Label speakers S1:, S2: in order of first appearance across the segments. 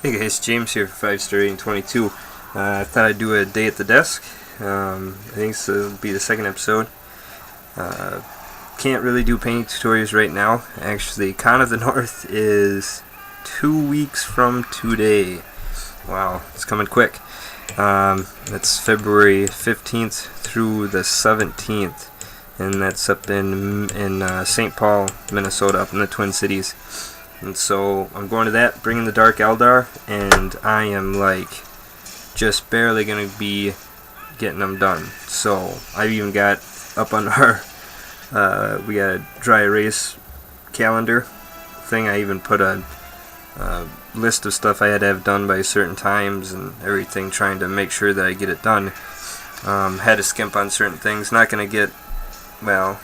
S1: Hey guys, James here for 5 Star Rating 22. I thought I'd do a day at the desk. I think this will be the second episode. Can't really do painting tutorials right now. Actually, Con of the North is 2 weeks from today. Wow, it's coming quick. That's February 15th through the 17th, and that's up in St. Paul, Minnesota, up in the Twin Cities. And so I'm going to that, bringing the Dark Eldar, and I am like just barely going to be getting them done. So I've even got up on our we got a dry erase calendar thing. I even put a list of stuff I had to have done by certain times and everything, trying to make sure that I get it done. Had to skimp on certain things. Not going to get, well,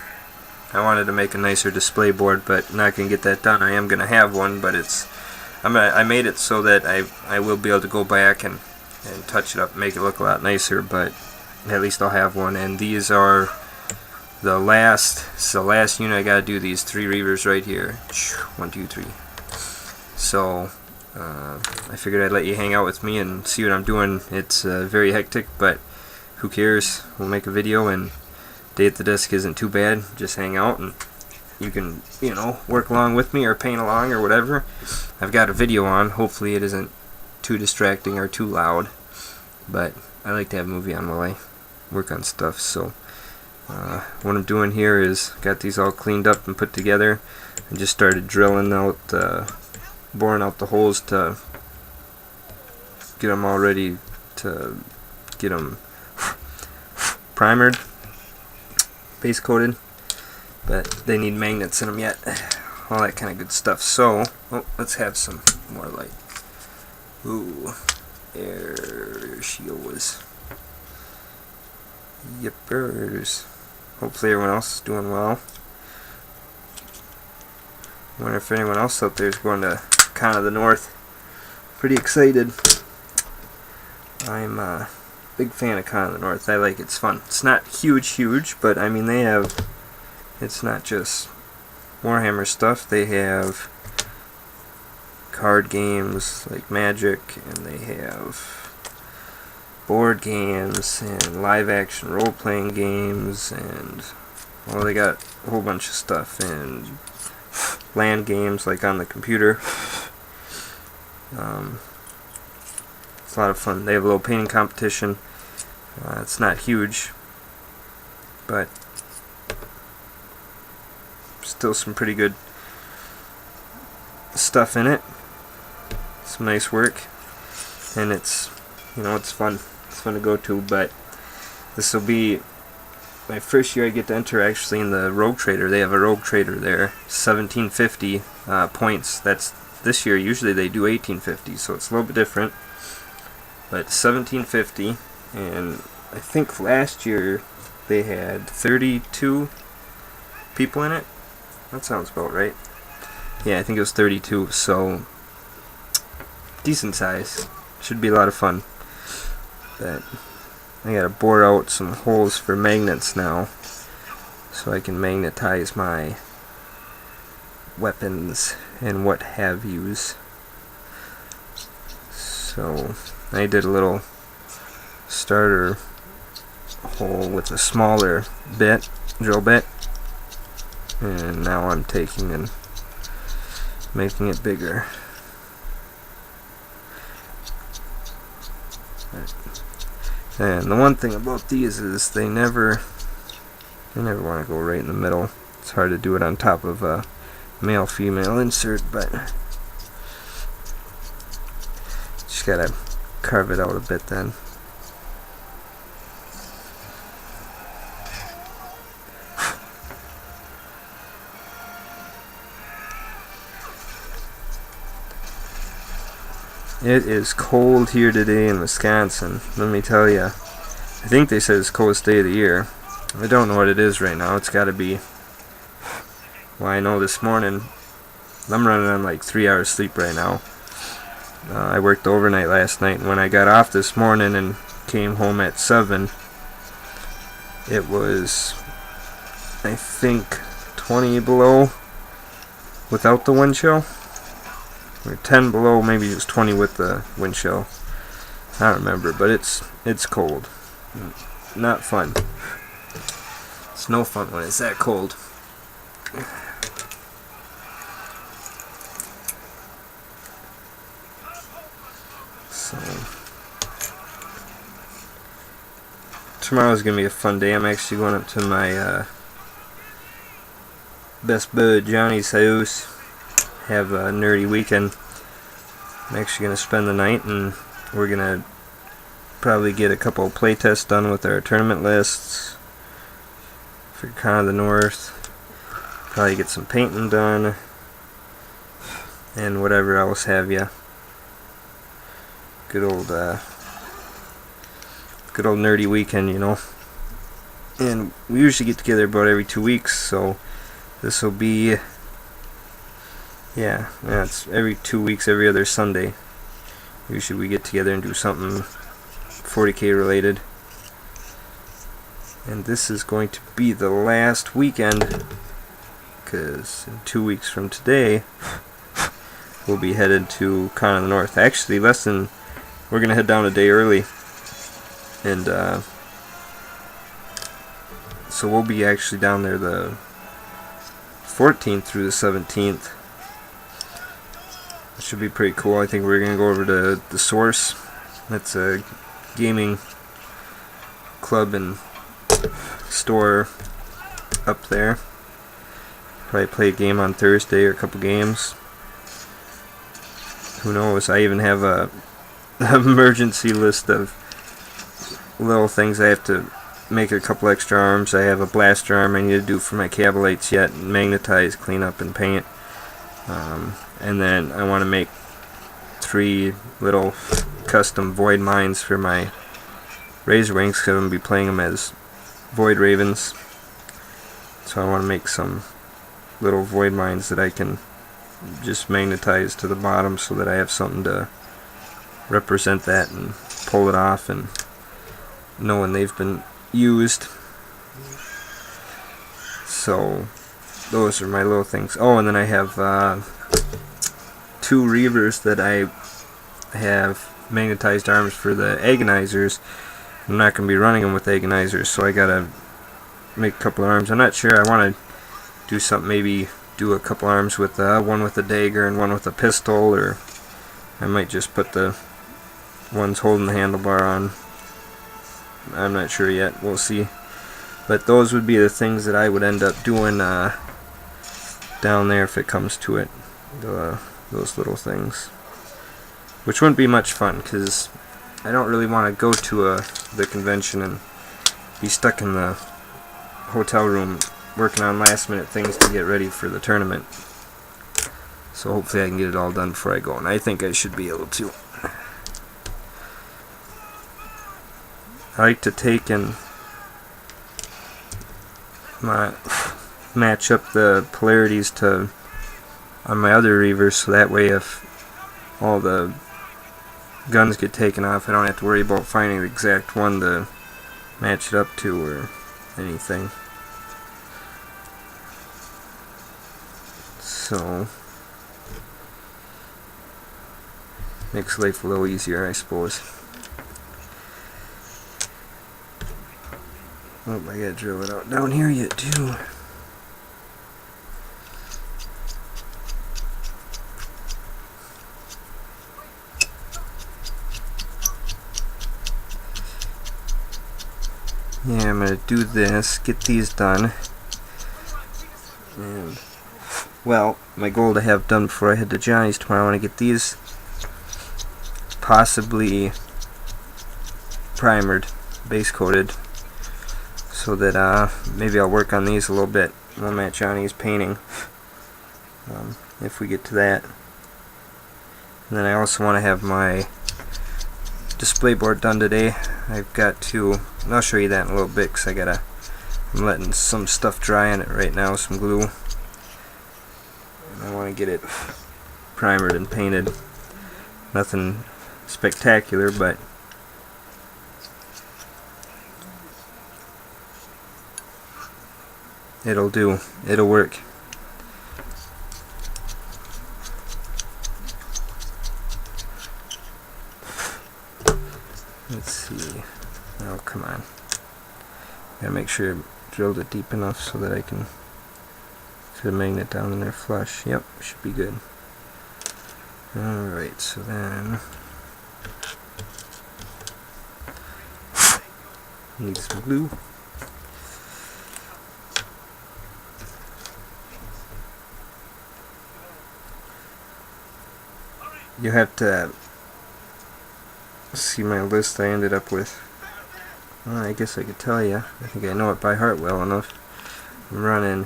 S1: I wanted to make a nicer display board, but not going to get that done. I am going to have one, but I made it so that I will be able to go back and touch it up, make it look a lot nicer, but at least I'll have one. And these are the last unit I got to do, these 3 Reavers right here. 1, 2, 3. So I figured I'd let you hang out with me and see what I'm doing. It's very hectic, but who cares? We'll make a video, and day at the desk isn't too bad. Just hang out and you can, work along with me or paint along or whatever. I've got a video on. Hopefully it isn't too distracting or too loud, but I like to have a movie on while I work on stuff. So what I'm doing here is got these all cleaned up and put together. I just started drilling out, boring out the holes to get them all ready to get them primered, base coated, but they need magnets in them yet, all that kind of good stuff. So let's have some more light. Ooh, there she goes. Yippers. Hopefully everyone else is doing well. I wonder if anyone else out there is going to Con of the North. Pretty excited. I'm a big fan of Con of the North. I like it. It's fun. It's not huge, but I mean they have, it's not just Warhammer stuff. They have card games like Magic, and they have board games and live action role playing games, and well, they got a whole bunch of stuff, and land games like on the computer. It's a lot of fun. They have a little painting competition. It's not huge, but still some pretty good stuff in it. Some nice work, and it's it's fun. It's fun to go to. But this will be my first year I get to enter actually in the Rogue Trader. They have a Rogue Trader there, 1750 points. That's this year. Usually they do 1850, so it's a little bit different. But 1750, and I think last year they had 32 people in it. That sounds about right. Yeah, I think it was 32, so decent size. Should be a lot of fun. But I gotta bore out some holes for magnets now, so I can magnetize my weapons and what have yous. So I did a little starter hole with a smaller bit, drill bit, and now I'm taking and making it bigger. And the one thing about these is they never want to go right in the middle. It's hard to do it on top of a male-female insert, but just gotta carve it out a bit then. It is cold here today in Wisconsin, let me tell you. I think they said it's the coldest day of the year. I don't know what it is right now. It's gotta be, well, I know this morning I'm running on like 3 hours sleep right now. I worked overnight last night, and when I got off this morning and came home at 7, it was, I think, 20 below without the wind chill. or 10 below, maybe it was 20 with the wind chill. I don't remember, but it's cold. Not fun. It's no fun when it's that cold. So tomorrow's gonna be a fun day. I'm actually going up to my best bud Johnny's house. Have a nerdy weekend. I'm actually gonna spend the night, and we're gonna probably get a couple of play tests done with our tournament lists for Con of the North. Probably get some painting done, and whatever else have you. Good old nerdy weekend, you know. And we usually get together about every 2 weeks, so this will be, yeah, it's every 2 weeks, every other Sunday. Usually we get together and do something 40K related. And this is going to be the last weekend, because in 2 weeks from today we'll be headed to Con of the North. Actually, we're going to head down a day early, and so we'll be actually down there the 14th through the 17th. It should be pretty cool. I think we're going to go over to The Source. That's a gaming club and store up there. Probably play a game on Thursday, or a couple games. Who knows? I even have a emergency list of little things I have to make. A couple extra arms. I have a blaster arm I need to do for my Cabalites yet, and magnetize, clean up, and paint. And then I want to make 3 little custom Void Mines for my Razor Wings, because I'm going to be playing them as Void Ravens. So I want to make some little Void Mines that I can just magnetize to the bottom, so that I have something to represent that and pull it off and know when they've been used. So those are my little things. Oh, and then I have 2 Reavers that I have magnetized arms for the Agonizers. I'm not going to be running them with Agonizers, so I gotta make a couple of arms. I'm not sure. I want to do something, maybe do a couple arms with one with a dagger and one with a pistol, or I might just put the ones holding the handlebar on. I'm not sure yet. We'll see. But those would be the things that I would end up doing down there if it comes to it. Those little things, which wouldn't be much fun, because I don't really want to go to the convention and be stuck in the hotel room working on last minute things to get ready for the tournament. So hopefully I can get it all done before I go, and I think I should be able to. I like to take and match up the polarities to on my other Reavers, so that way if all the guns get taken off, I don't have to worry about finding the exact one to match it up to or anything. So makes life a little easier, I suppose. Oh, I gotta drill it out down here yet too. Yeah, I'm gonna do this, get these done, and well, my goal to have done before I head to Johnny's tomorrow, I want to get these possibly primered, base coated, so that maybe I'll work on these a little bit while I'm at Johnny's painting, if we get to that. And then I also want to have my display board done today. I've got to, and I'll show you that in a little bit, because I'm letting some stuff dry on it right now, some glue, and I want to get it primered and painted. Nothing spectacular, but it'll do. It'll work. Let's see. Oh, come on. Gotta make sure I drilled it deep enough so that I can fit a magnet down in there flush. Yep, should be good. Alright, so then need some glue. You have to see my list I ended up with. Well, I guess I could tell you. I think I know it by heart well enough. I'm running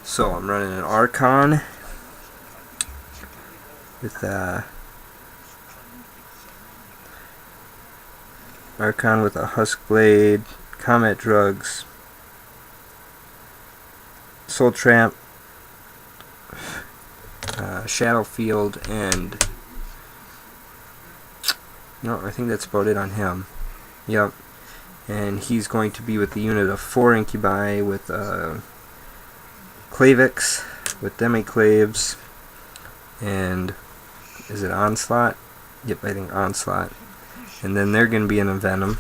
S1: an Archon with a Husk Blade, Combat Drugs, Soul Trap, Shadowfield, and no, I think that's about it on him. Yep. And he's going to be with the unit of 4 Incubi with Clavix, with Demiclaves, and is it Onslaught? Yep, I think Onslaught. And then they're going to be in a Venom.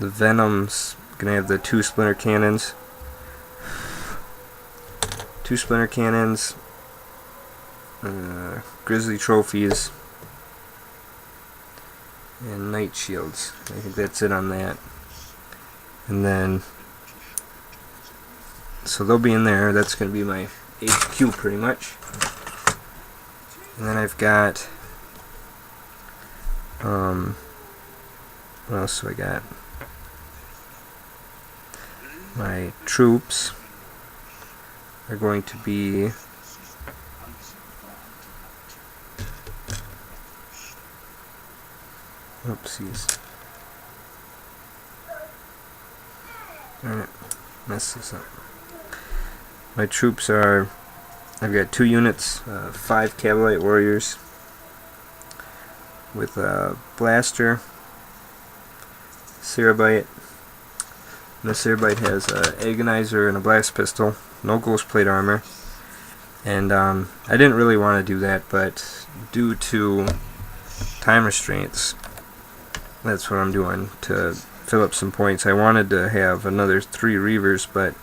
S1: The Venom's going to have the 2 Splinter Cannons. 2 Splinter Cannons, Grizzly Trophies, and Night Shields. I think that's it on that. And then, so they'll be in there. That's going to be my HQ pretty much. And then I've got, what else do I got? My troops are going to be oopsies. Alright, mess this up. My troops are, I've got 2 units, 5 Cavalite Warriors with a Blaster, Cerebite. And the Cerebite has an Agonizer and a Blast Pistol, no Ghost Plate Armor. And I didn't really want to do that, but due to time restraints, that's what I'm doing to fill up some points. I wanted to have another 3 Reavers, but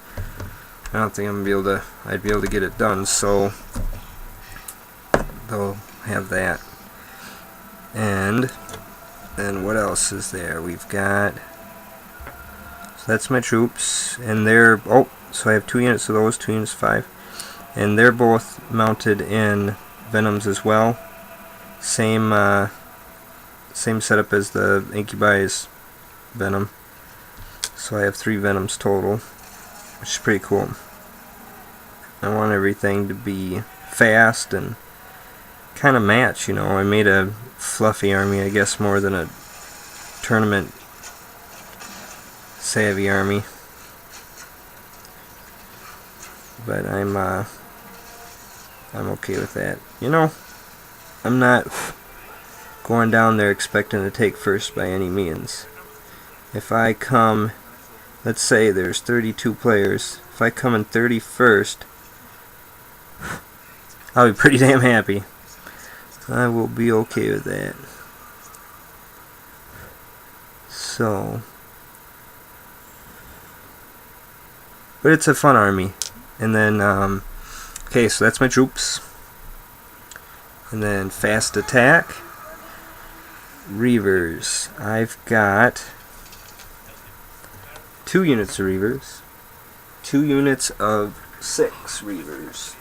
S1: I don't think I'd be able to get it done, so they'll have that. And then what else is there? We've got, so that's my troops, and they're, so I have 2 units of those, 2 units of 5, and they're both mounted in Venoms as well. Same setup as the Incubi's Venom. So I have 3 Venoms total, which is pretty cool. I want everything to be fast and kind of match, you know. I made a fluffy army, I guess, more than a tournament savvy army. But I'm okay with that. You know, I'm not going down there expecting to take first by any means. If I come, let's say there's 32 players, if I come in 31st, I'll be pretty damn happy. I will be okay with that. So, but it's a fun army. And then, okay, so that's my troops. And then fast attack. Reavers. I've got 2 units of Reavers, 2 units of 6 Reavers.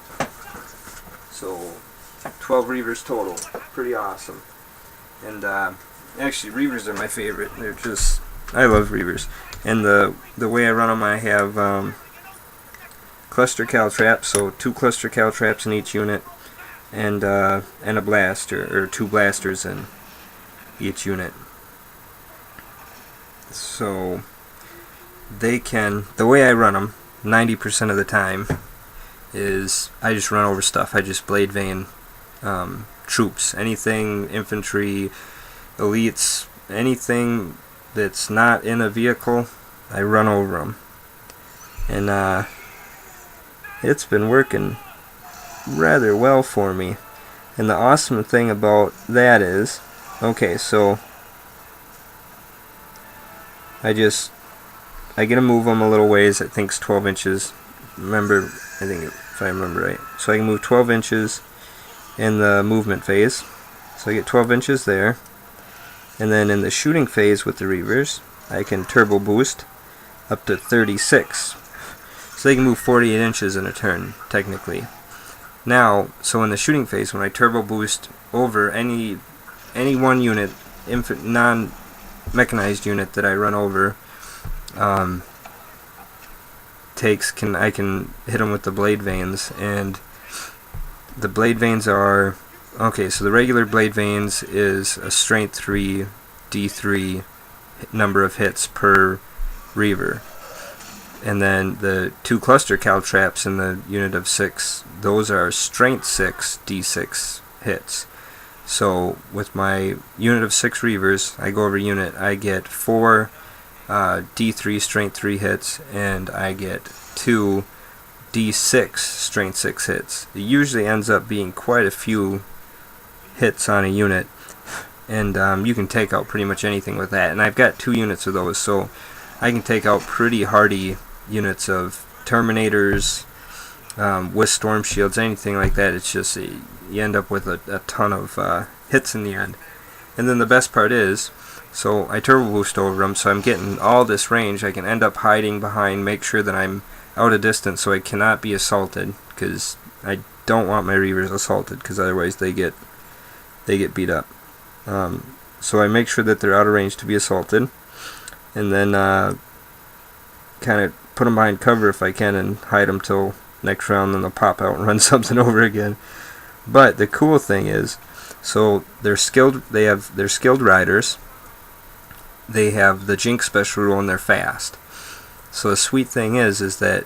S1: So 12 Reavers total. Pretty awesome. And actually, Reavers are my favorite. They're just, I love Reavers. And the way I run them, I have cluster caltraps, so 2 cluster caltraps in each unit, and a blaster, or 2 blasters in each unit. So they can, the way I run them 90% of the time is I just run over stuff. I just blade vein troops, anything infantry, elites, anything that's not in a vehicle, I run over them. And it's been working rather well for me. And the awesome thing about that is, okay, so I get to move them a little ways. I think it's 12 inches. I think if I remember right. So I can move 12 inches in the movement phase. So I get 12 inches there. And then in the shooting phase with the reavers, I can turbo boost up to 36. So they can move 48 inches in a turn, technically. Now, so in the shooting phase, when I turbo boost over any one unit, non-mechanized unit that I run over, I can hit them with the blade vanes, and the blade vanes are okay. So the regular blade vanes is a strength 3 D3 number of hits per reaver, and then the 2 cluster caltraps in the unit of 6, those are strength 6 D6 hits. So with my unit of 6 reavers, I go over unit, I get 4 D3 strength 3 hits, and I get 2 D6 strength 6 hits. It usually ends up being quite a few hits on a unit, and you can take out pretty much anything with that. And I've got 2 units of those, so I can take out pretty hardy units of Terminators with Storm Shields, anything like that. It's just you end up with a ton of hits in the end. And then the best part is, so I turbo boost over them, so I'm getting all this range. I can end up hiding behind, make sure that I'm out of distance so I cannot be assaulted, because I don't want my reavers assaulted, because otherwise they get beat up. So I make sure that they're out of range to be assaulted, and then kind of put them behind cover if I can and hide them till next round, then they'll pop out and run something over again. But the cool thing is, so they're skilled riders. They have the Jinx special rule and they're fast. So the sweet thing is that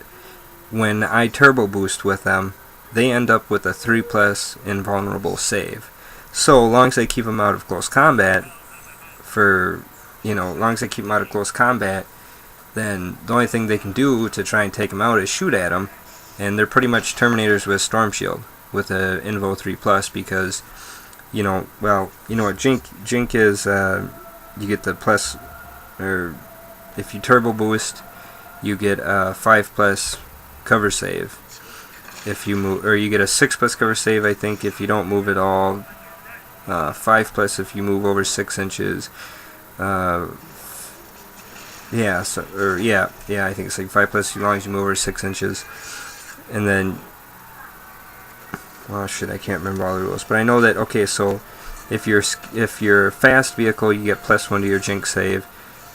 S1: when I turbo boost with them, they end up with a 3+ invulnerable save. So long as I keep them out of close combat, then the only thing they can do to try and take them out is shoot at them, and they're pretty much Terminators with Storm Shield with a Invo 3+, because what Jink is, you get the plus, or if you turbo boost, you get a 5+ cover save if you move, or you get a 6+ cover save, I think, if you don't move at all. 5+ if you move over 6 inches. I think it's like 5+ as long as you move over 6 inches. And then, I can't remember all the rules, but I know that, okay, so if you're fast vehicle, you get +1 to your Jink save,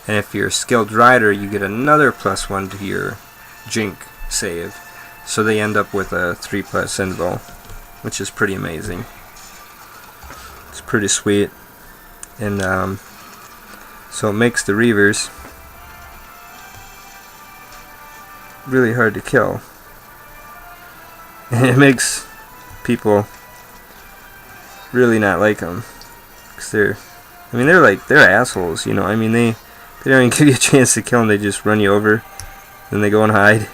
S1: and if you're skilled rider, you get another +1 to your Jink save. So they end up with a 3+ Invo, which is pretty amazing. It's pretty sweet, and so it makes the reavers really hard to kill, and it makes people really not like them, because they're assholes, they don't even give you a chance to kill them. They just run you over, then they go and hide.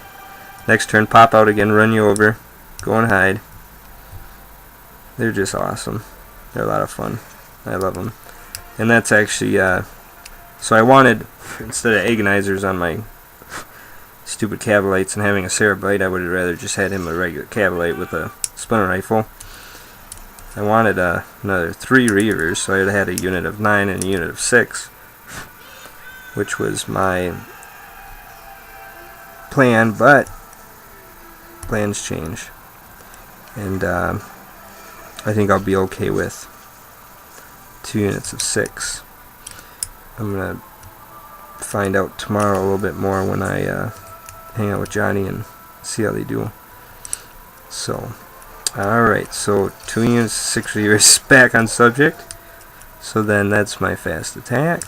S1: Next turn, pop out again, run you over, go and hide. They're just awesome. They're a lot of fun. I love them. And that's actually, so I wanted, instead of agonizers on my stupid Cavalites and having a Cerebrite, I would have rather just had him a regular Cavalite with a splinter rifle. I wanted another 3 reavers, so I would have had a unit of 9 and a unit of 6, which was my plan, but plans change. And I think I'll be okay with 2 units of 6. I'm going to find out tomorrow a little bit more when I hang out with Johnny and see how they do. So, alright, so 2 units, 6 reavers, back on subject. So then that's my fast attack.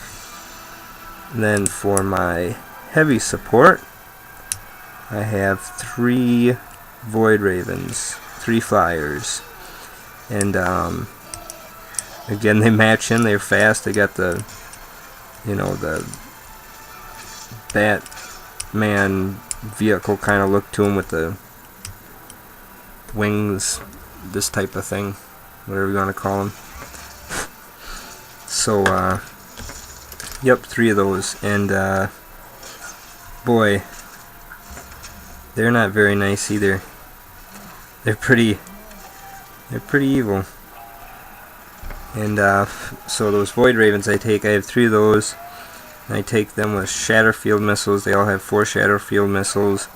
S1: Then for my heavy support, I have 3 Void Ravens, 3 flyers. And again, they match in, they're fast, they got the Batman vehicle kind of look to them with the wings, this type of thing, whatever you want to call them. So Yep, 3 of those, and boy, they're not very nice either. They're pretty evil. And so those Void Ravens I have 3 of those. And I take them with Shatterfield missiles. They all have 4 Shatterfield missiles.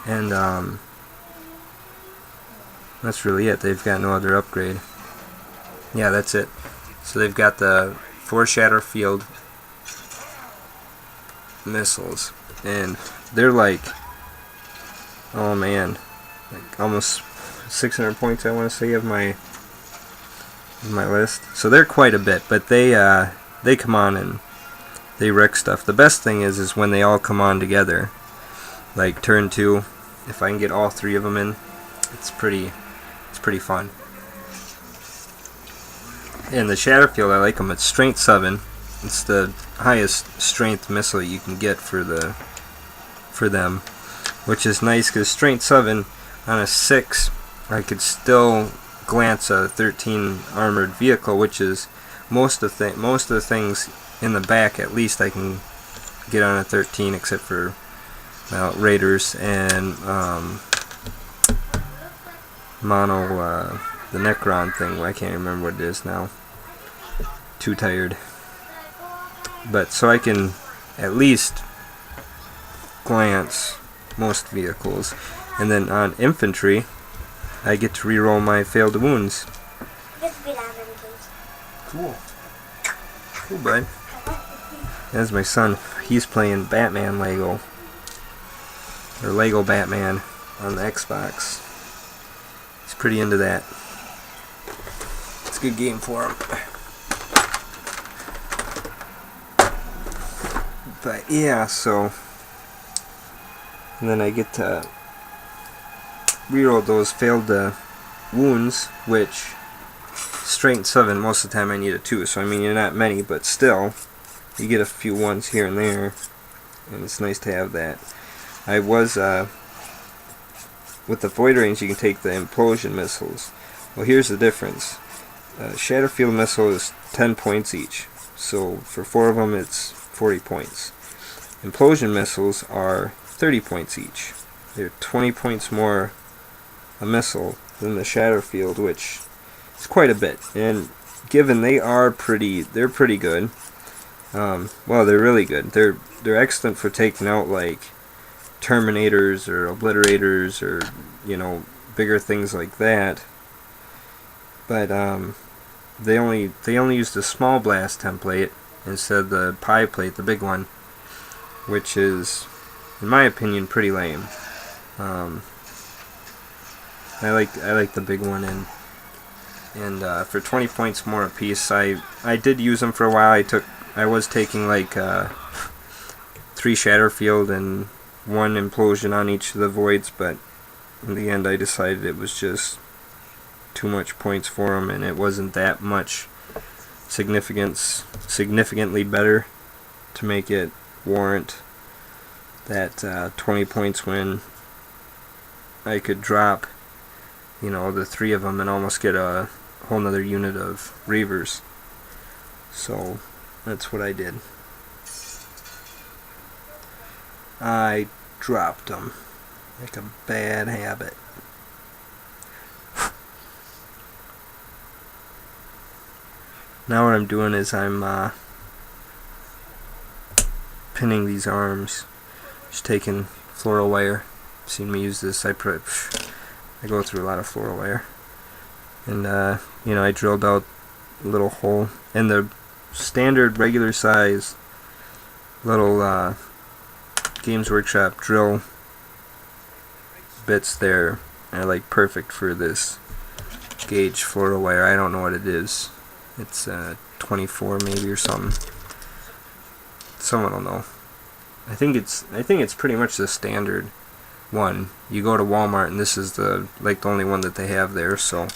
S1: And that's really it. They've got no other upgrade. Yeah, that's it. So they've got the 4 Shatterfield missiles. And they're like, oh man, like almost 600 points I want to say of my list. So they're quite a bit, but they come on and they wreck stuff. The best thing is when they all come on together, like turn 2. If I can get all 3 of them in, it's pretty fun. And the Shatterfield, I like them. It's strength 7. It's the highest strength missile you can get for them, which is nice because strength 7 on a 6, I could still glance a 13 armored vehicle, which is most of the things in the back. At least I can get on a 13, except for Raiders and the Necron thing. I can't remember what it is now. Too tired. But so I can at least glance most vehicles, and then on infantry, I get to reroll my failed wounds. Cool. Cool, bud. That's my son. He's playing Batman Lego. Or Lego Batman on the Xbox. He's pretty into that. It's a good game for him. But yeah, so... And then I get to reroll those failed wounds, which strength 7, most of the time I need a 2, so I mean you're not many, but still you get a few ones here and there, and it's nice to have that. I was with the Void Range, you can take the implosion missiles. Well, here's the difference. Shatterfield missile is 10 points each, so for 4 of them it's 40 points. Implosion missiles are 30 points each. They're 20 points more a missile than the Shatterfield, which is quite a bit. And given they're pretty good. Well, they're really good. They're excellent for taking out like Terminators or Obliterators or bigger things like that. But they only use the small blast template instead of the pie plate, the big one, which is, in my opinion, pretty lame. I like the big one, and for 20 points more a piece, I did use them for a while. I was taking like 3 Shatterfield and 1 Implosion on each of the voids, but in the end I decided it was just too much points for them, and it wasn't that much significantly better to make it warrant that 20 points when I could drop the 3 of them and almost get a whole nother unit of Reavers. So that's what I did. I dropped them like a bad habit. Now what I'm doing is I'm pinning these arms. Just taking floral wire. Seen me use this. I go through a lot of floral wire, and I drilled out a little hole, and the standard regular size little Games Workshop drill bits there are like perfect for this gauge floral wire. I don't know what it is. It's 24 maybe or something. Someone will know. I think it's pretty much the standard one. You go to Walmart and this is the only one that they have there, so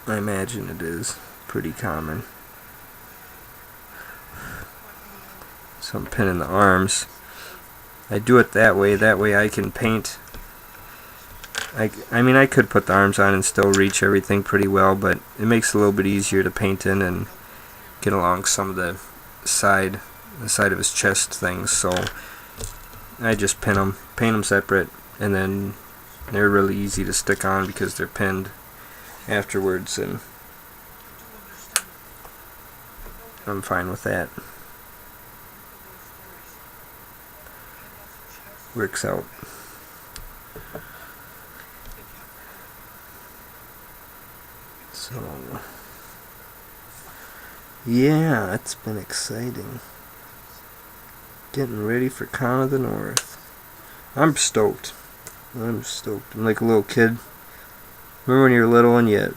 S1: I imagine it is pretty common. So I'm pinning the arms. I do it that way I can paint I mean, I could put the arms on and still reach everything pretty well, but it makes it a little bit easier to paint in and get along some of the side of his chest things. So I just paint them separate, and then they're really easy to stick on because they're pinned afterwards, and I'm fine with that. Works out. So yeah, it's been exciting. Getting ready for Con of the North. I'm stoked. I'm like a little kid. Remember when you're little and you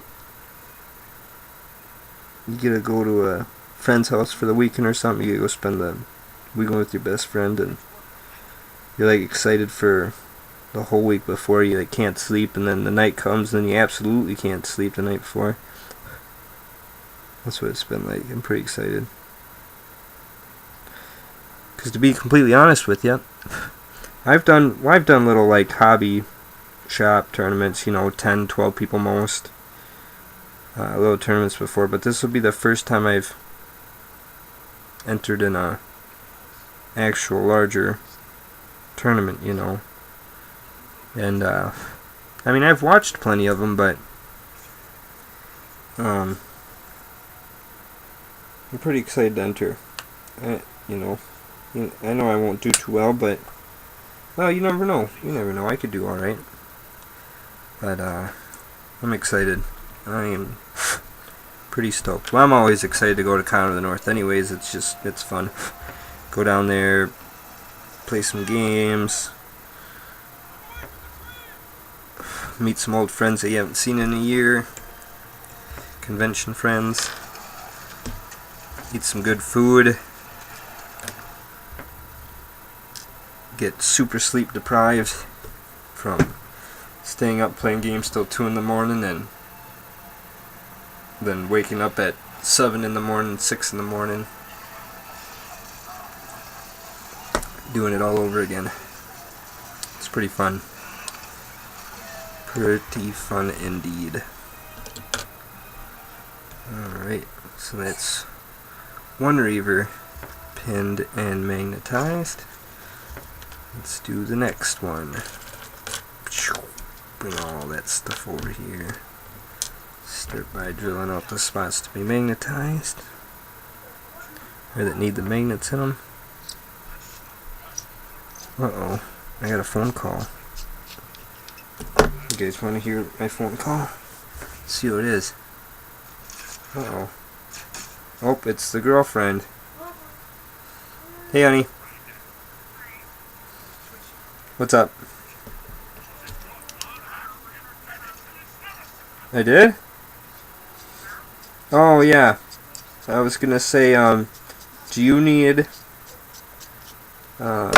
S1: get to go to a friend's house for the weekend or something? You get to go spend the weekend with your best friend, and you're like excited for the whole week before. You like can't sleep, and then the night comes and you absolutely can't sleep the night before. That's what it's been like. I'm pretty excited. Because to be completely honest with you, I've done little like hobby shop tournaments, 10, 12 people most, little tournaments before, but this will be the first time I've entered in a actual larger tournament, and I mean, I've watched plenty of them, but I'm pretty excited to enter. I know I won't do too well, but well, you never know. I could do all right. But I'm excited. I am pretty stoked. Well, I'm always excited to go to Con of the North. Anyways, it's fun. Go down there, play some games, meet some old friends that you haven't seen in a year. Convention friends. Eat some good food. Get super sleep deprived from staying up playing games till 2 in the morning, and then waking up at 7 in the morning, 6 in the morning, doing it all over again. It's pretty fun. Pretty fun indeed. Alright, so that's one Reaver pinned and magnetized. Let's do the next one. Bring all that stuff over here. Start by drilling out the spots to be magnetized, or that need the magnets in them. Uh-oh, I got a phone call. You guys want to hear my phone call? Let's see who it is. Uh-oh. Oh, it's the girlfriend. Hey, honey. What's up? I did? Oh, yeah. I was gonna say, do you need... are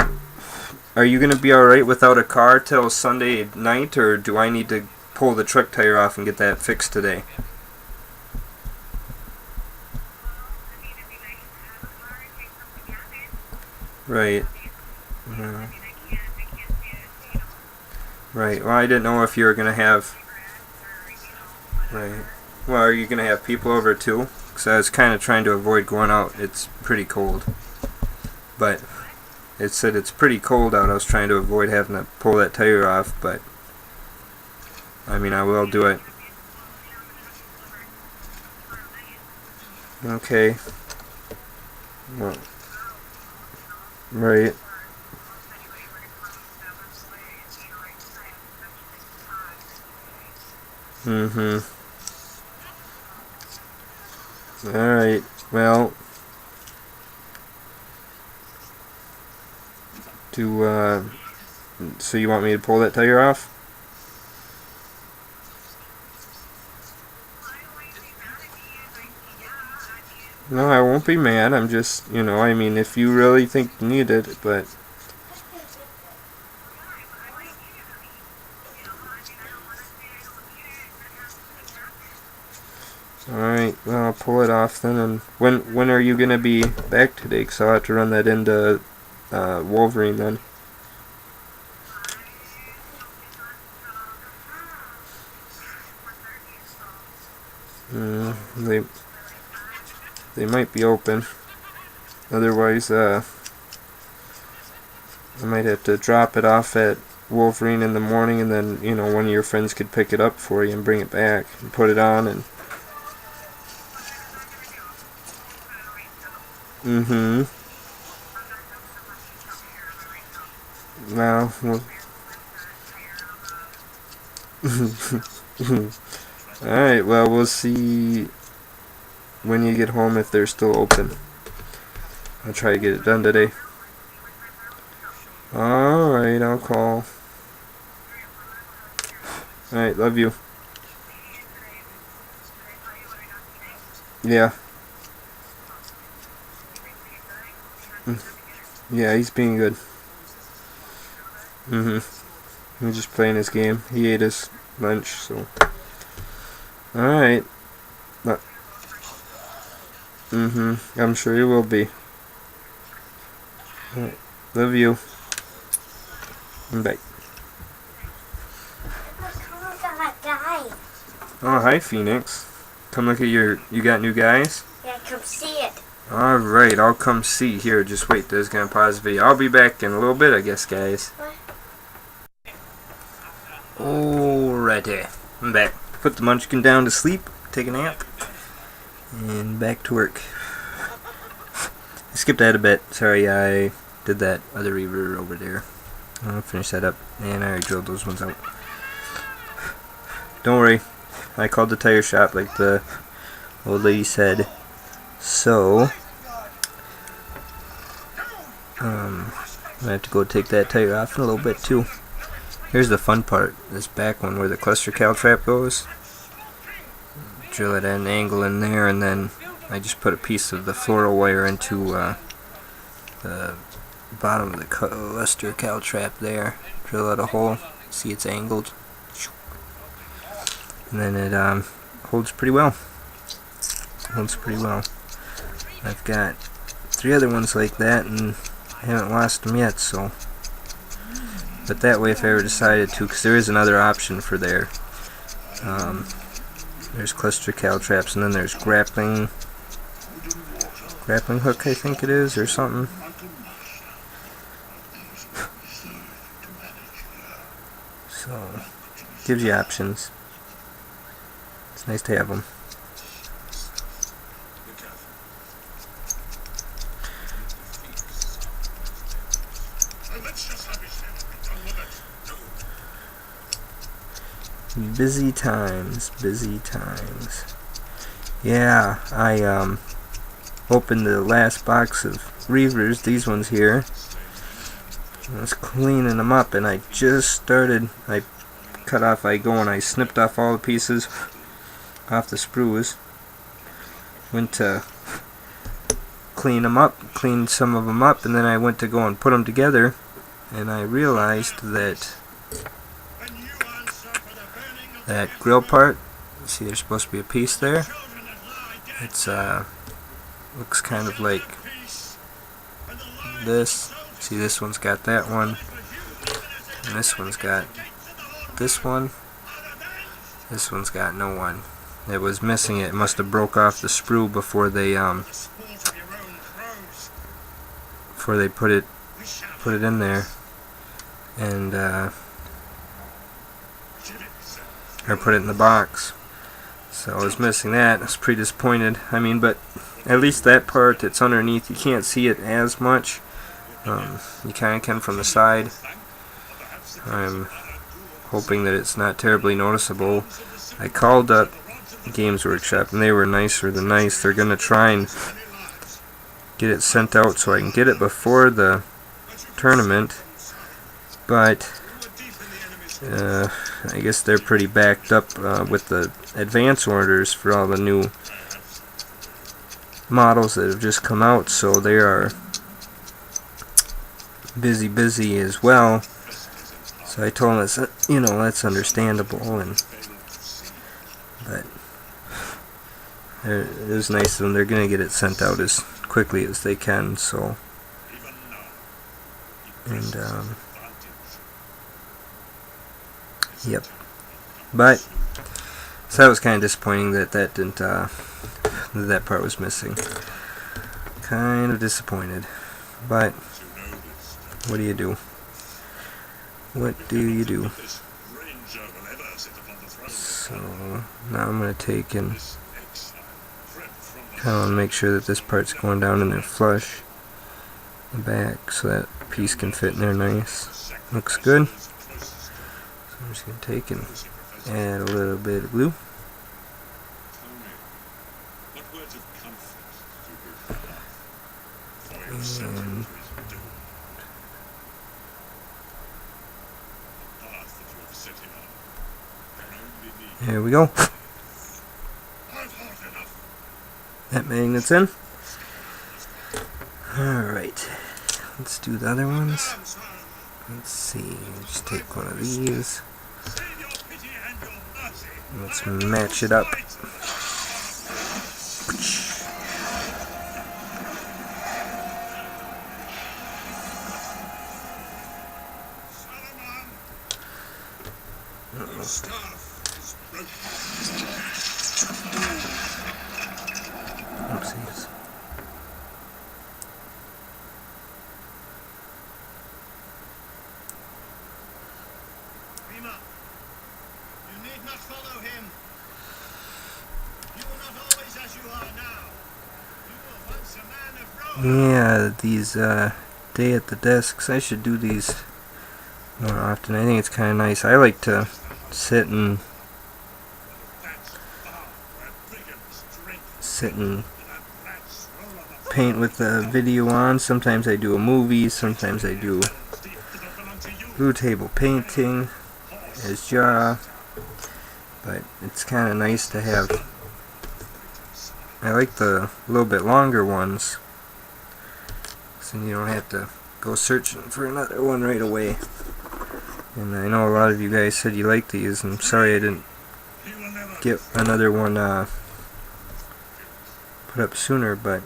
S1: you gonna be alright without a car till Sunday night, or do I need to pull the truck tire off and get that fixed today? Right. Right. Well, I didn't know if you were gonna have... Right. Well, are you gonna have people over too? Because I was kind of trying to avoid going out. It's pretty cold. But it said it's pretty cold out. I was trying to avoid having to pull that tire off, but I mean, I will do it. Okay. Well, right. Alright, well, so you want me to pull that tire off? No, I won't be mad. I'm just, I mean, if you really think you need it, but... Alright, well, I'll pull it off then. And when are you going to be back today? Because I'll have to run that into Wolverine then. They might be open. Otherwise, I might have to drop it off at Wolverine in the morning, and then one of your friends could pick it up for you and bring it back and put it on and. Well. Alright, well, we'll see when you get home if they're still open. I'll try to get it done today. Alright, I'll call. Alright, love you. Yeah. Yeah, he's being good. He's just playing his game. He ate his lunch, so. Alright. I'm sure he will be. Alright. Love you. Bye. Oh, hi, Phoenix. Come look at you got new guys?
S2: Yeah, come see it.
S1: Alright, I'll come see. Here, just wait. This is going to pause the video. I'll be back in a little bit, I guess, guys.
S2: What?
S1: Alrighty. I'm back. Put the munchkin down to sleep, take a nap, and back to work. I skipped ahead a bit. Sorry, I did that other reaver over there. I'll finish that up, and I already drilled those ones out. Don't worry. I called the tire shop like the old lady said. So, I have to go take that tire off in a little bit too. Here's the fun part, this back one where the cluster cal trap goes. Drill it at an angle in there, and then I just put a piece of the fluoro wire into the bottom of the cluster cal trap there. Drill out a hole, see it's angled. And then it holds pretty well. I've got 3 other ones like that, and I haven't lost them yet, so. But that way, if I ever decided to, because there is another option for there. There's cluster cal traps, and then there's grappling hook, I think it is, or something. So, gives you options. It's nice to have them. Busy times. Yeah, I opened the last box of Reavers, these ones here. I was cleaning them up, and I just started. I snipped off all the pieces off the sprues. Went to cleaned some of them up, and then I went to go and put them together, and I realized that that grill part, see there's supposed to be a piece there. It's looks kind of like this. See, this one's got that one, and this one's got this one. This one's got no one. It was missing it. It must have broke off the sprue before they put it in there, and or put it in the box. So I was missing that. I was pretty disappointed. I mean, but at least that part that's underneath, you can't see it as much. You kind of can from the side. I'm hoping that it's not terribly noticeable. I called up Games Workshop, and they were nicer than nice. They're going to try and get it sent out so I can get it before the tournament, but I guess they're pretty backed up with the advance orders for all the new models that have just come out, so they are busy as well. So I told them that's, that's understandable, but it is nice of them. They're going to get it sent out as quickly as they can, so, and yep. But So that was kind of disappointing that that part was missing. Kind of disappointed, but what do you do? What do you do? So now I'm going to take and kind of make sure that this part's going down in there flush and back so that piece can fit in there nice. Looks good. So I'm just going to take and add a little bit of glue. And there we go. That magnet's in. Alright, let's do the other ones. Let's see, just take one of these. Let's match it up. Oopsies.
S2: You need not follow him. You are not always as you are now. You were once a man of Rome.
S1: Yeah, these day at the desks, I should do these more often. I think it's kind of nice. I like to sit and paint with the video on. Sometimes I do a movie, sometimes I do blue table painting as jaw, but it's kind of nice to have. I like the little bit longer ones, so you don't have to go searching for another one right away. And I know a lot of you guys said you like these. I'm sorry I didn't get another one put up sooner, but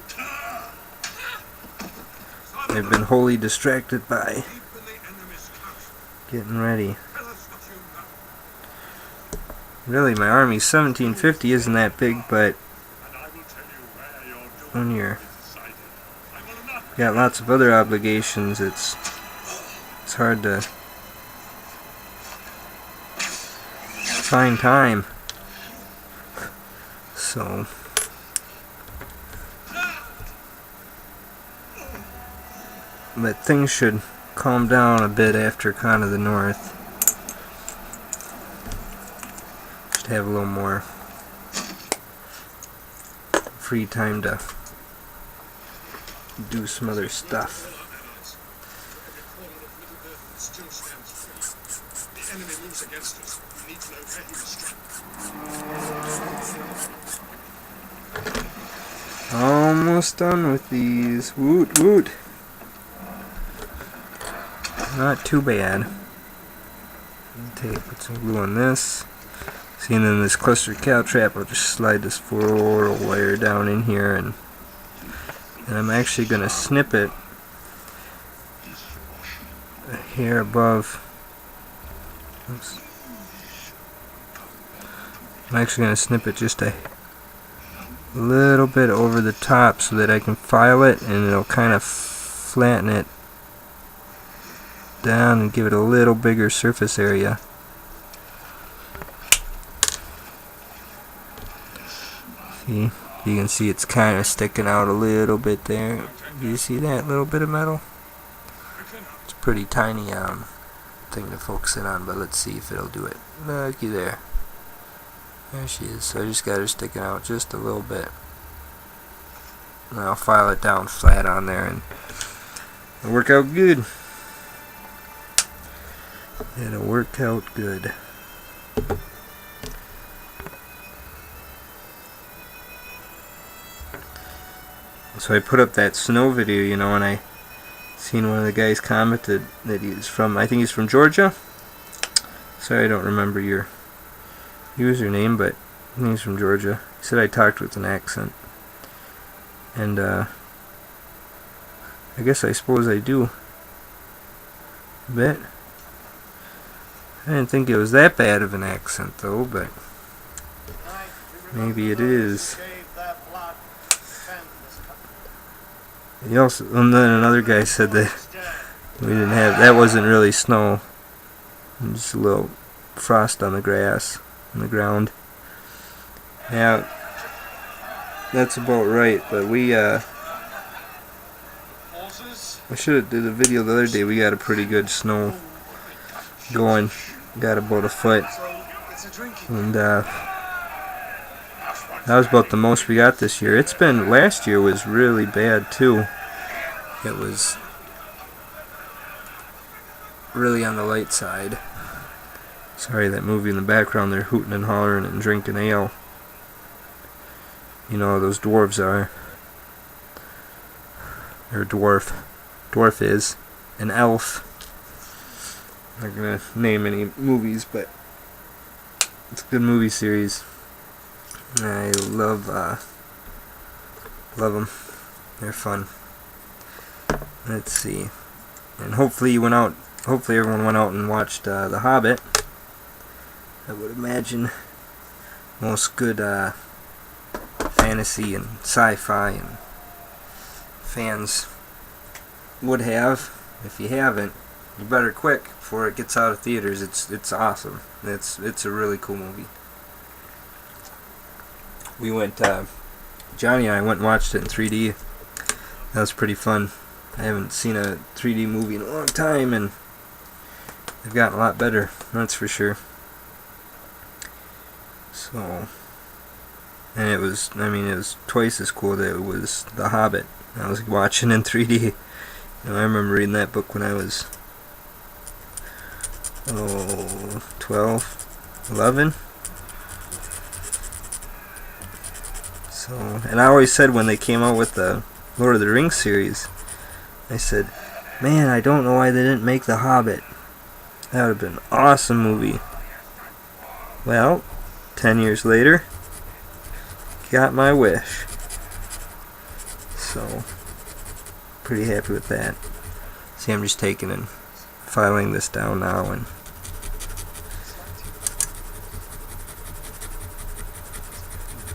S1: I've been wholly distracted by getting ready. Really, my army's 1750 isn't that big, but when you're got lots of other obligations, it's hard to find time. So but things should calm down a bit after kind of the north. Should have a little more free time to do some other stuff. Almost done with these. Woot woot. Not too bad. Put some glue on this. See, and then this cluster cow trap, I'll just slide this floral wire down in here, and I'm actually going to snip it here above. Oops. I'm actually going to snip it just a little bit over the top so that I can file it, and it'll kind of flatten it down and give it a little bigger surface area. See, you can see it's kind of sticking out a little bit there. Do you see that little bit of metal? It's a pretty tiny thing to focus in on, but let's see if it'll do it. Looky there. There she is. So I just got her sticking out just a little bit. And I'll file it down flat on there, and it'll work out good. It'll work out good. So I put up that snow video, you know, and I seen one of the guys commented that he's from, I think he's from Georgia. Sorry, I don't remember your username, but I think he's from Georgia. He said I talked with an accent. And I suppose I do a bit. I didn't think it was that bad of an accent though, but Maybe it is.
S2: Gave their blood to defend this country.
S1: He also, and then another guy said that
S2: Is dead.
S1: we didn't have, that wasn't really snow. Just a little frost on the grass, on the ground. Yeah, that's about right. But we
S2: Horses.
S1: should have did a video the other day. We got a pretty good snow going. Got about a foot,
S2: So it's a drinking.
S1: and that was about the most we got this year. It's been, last year was really bad too. It was really on the light side. Sorry, that movie in the background, they're hooting and hollering and drinking ale. You know how those dwarves are. Or dwarf. Dwarf is an elf. I'm not gonna name any movies, but it's a good movie series. I love them. They're fun. Let's see. And hopefully everyone went out and watched The Hobbit. I would imagine most good fantasy and sci-fi and fans would have. If you haven't, you better quick before it gets out of theaters. It's awesome. It's a really cool movie. We went, Johnny and I went and watched it in 3D. That was pretty fun. I haven't seen a 3D movie in a long time, and they've gotten a lot better, that's for sure. So, and it was twice as cool that it was The Hobbit. I was watching in 3D. You know, I remember reading that book when I was 12, 11. So, and I always said when they came out with the Lord of the Rings series, I said, man, I don't know why they didn't make The Hobbit. That would have been an awesome movie. Well, 10 years later, got my wish. So, pretty happy with that. See, I'm just taking and filing this down now and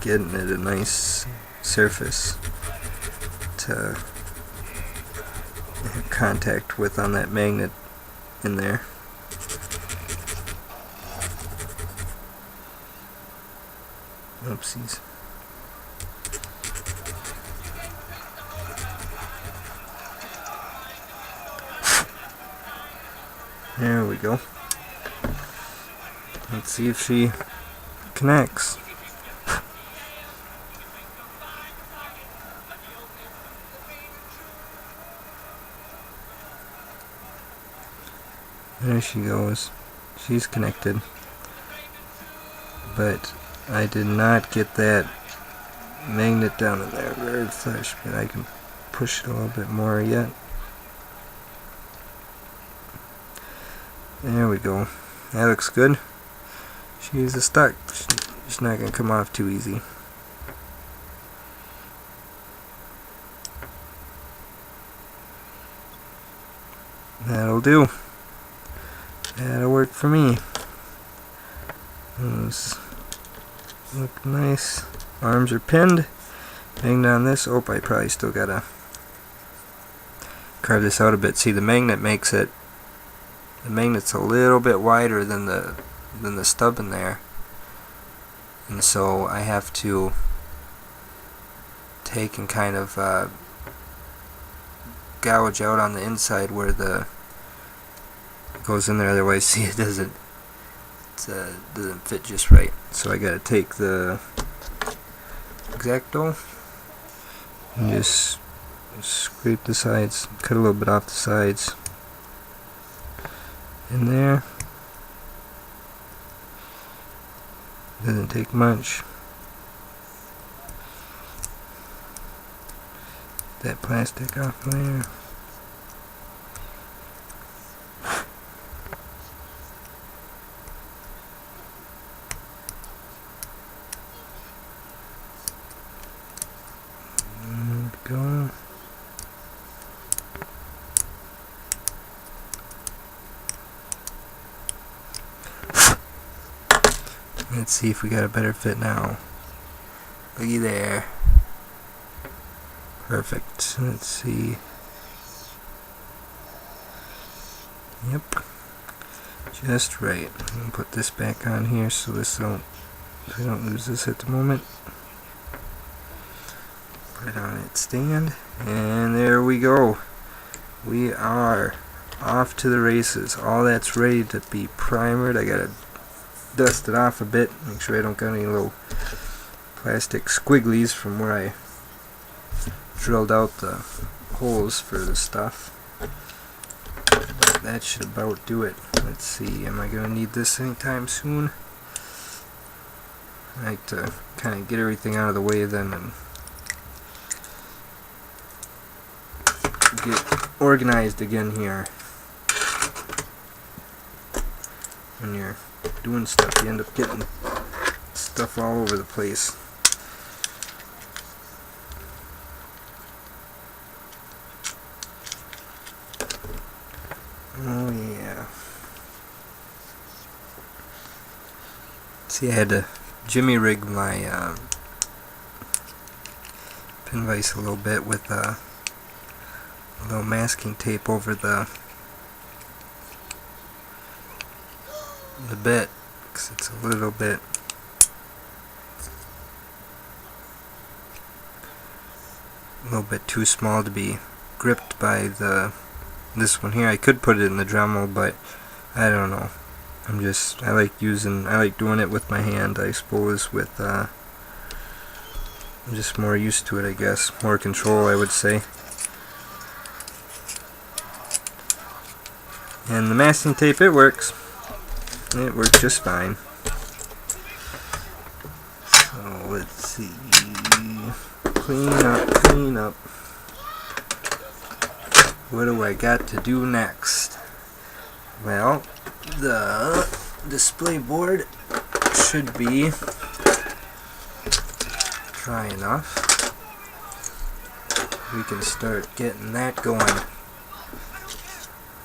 S1: getting it a nice surface to have contact with on that magnet in there. Oopsies. There we go. Let's see if she connects. There she goes. She's connected. But I did not get that magnet down in there very flush, but I can push it a little bit more yet. There we go. That looks good. She's stuck. She's not going to come off too easy. That'll do. That'll work for me. Those look nice. Arms are pinned. Hanging on this. Oh, I probably still gotta carve this out a bit. See, the magnet makes it. The magnet's a little bit wider than the stub in there, and so I have to take and kind of gouge out on the inside where the goes in there. Otherwise, see, it doesn't fit just right. So I gotta take the X-Acto and just scrape the sides, cut a little bit off the sides in there. Doesn't take much. That plastic off there. There we go. Let's see if we got a better fit now. Looky there. Perfect. Let's see. Yep. Just right. I'm gonna put this back on here so we don't lose this at the moment. Put it on its stand, and there we go. We are off to the races. All that's ready to be primered. I gotta dust it off a bit, make sure I don't got any little plastic squigglies from where I drilled out the holes for the stuff. That should about do it. Let's see, am I gonna need this anytime soon? I like to kind of get everything out of the way then and get organized again here. When you're doing stuff, you end up getting stuff all over the place. Oh yeah. See, I had to jimmy rig my pin vise a little bit with a little masking tape over the bit, because it's a little bit too small to be gripped by this one here. I could put it in the Dremel, but I don't know. I like doing it with my hand, I suppose, with I'm just more used to it, I guess. More control, I would say. And the masking tape, it works. It works just fine. So let's see. Clean up. What do I got to do next? Well, the display board should be dry enough. We can start getting that going.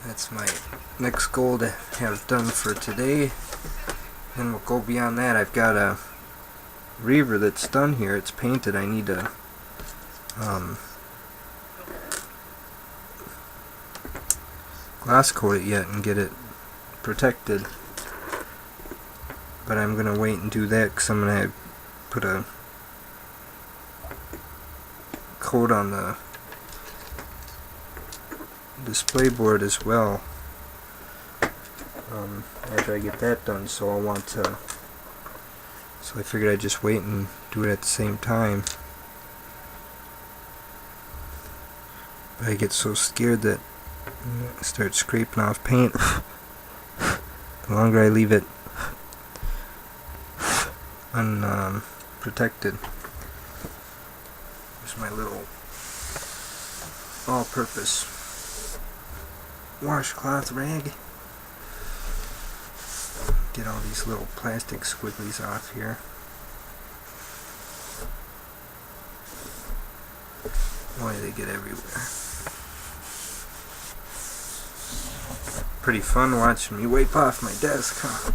S1: That's my next goal to have done for today. Then we'll go beyond that. I've got a reaver that's done here. It's painted. I need to glass coat it yet and get it protected. But I'm gonna wait and do that because I'm gonna put a coat on the display board as well after I get that done, so I figured I'd just wait and do it at the same time. But I get so scared that I start scraping off paint. The longer I leave it unprotected. Here's my little all-purpose washcloth rag. Get all these little plastic squigglies off here. Boy, they get everywhere. Pretty fun watching me wipe off my desk, huh?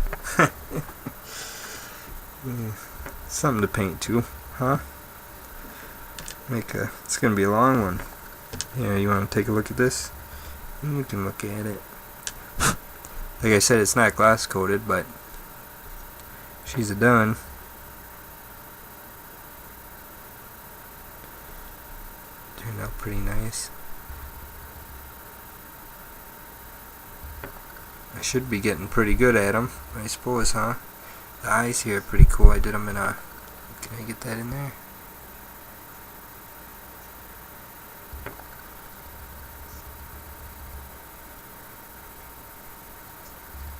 S1: Something to paint to, huh? It's gonna be a long one. Yeah, you want to take a look at this? You can look at it. Like I said, it's not glass coated, but she's done. Turned out pretty nice. I should be getting pretty good at them, I suppose, huh? The eyes here are pretty cool. I did them in a... Can I get that in there?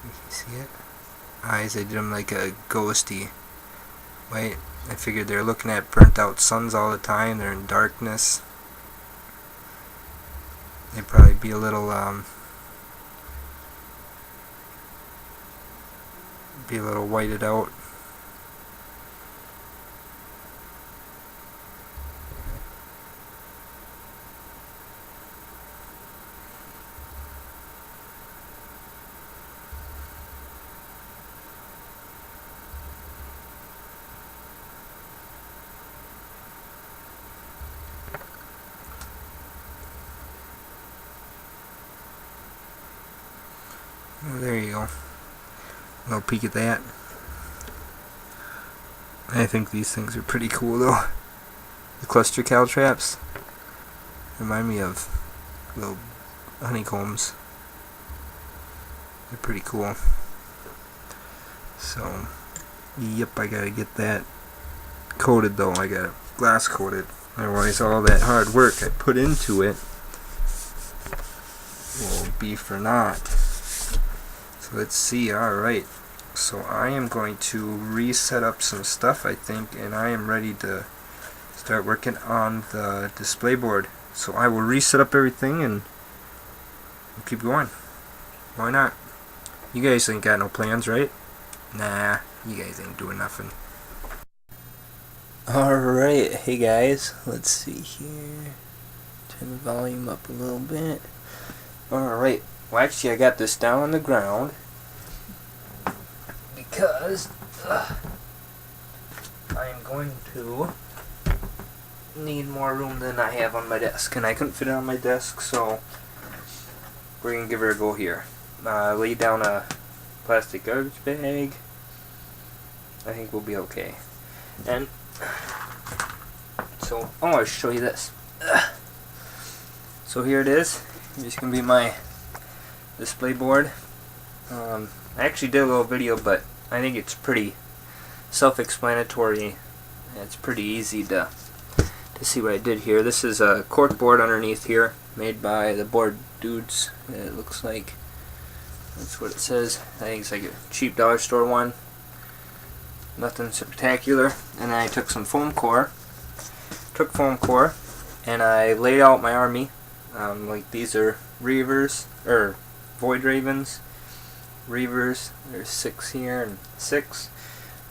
S1: You see it? Eyes, I did them like a ghosty. Wait, I figured they're looking at burnt out suns all the time. They're in darkness. They'd probably be a little whited out. Oh, there you go. A little peek at that. I think these things are pretty cool though. The cluster caltrops remind me of little honeycombs. They're pretty cool. So, yep, I gotta get that coated though. I got glass coated. Otherwise, all that hard work I put into it will be for naught. So let's see. Alright. So I am going to reset up some stuff, I think, and I am ready to start working on the display board. So I will reset up everything and we'll keep going. Why not? You guys ain't got no plans, right? Nah, you guys ain't doing nothing. Alright, hey guys, let's see here. Turn the volume up a little bit. Alright, well actually I got this down on the ground because I am going to need more room than I have on my desk, and I couldn't fit it on my desk, so we're gonna give her a go here. Lay down a plastic garbage bag. I think we'll be okay. And so I want to show you this. So here it is. This can be my display board. I actually did a little video, but I think it's pretty self-explanatory. It's pretty easy to see what I did here. This is a cork board underneath here, made by the Board Dudes. It looks like that's what it says. I think it's like a cheap dollar store one. Nothing spectacular. And then I took some foam core. And I laid out my army. Like these are Reavers, or Void Ravens. Reavers, there's 6 here and 6.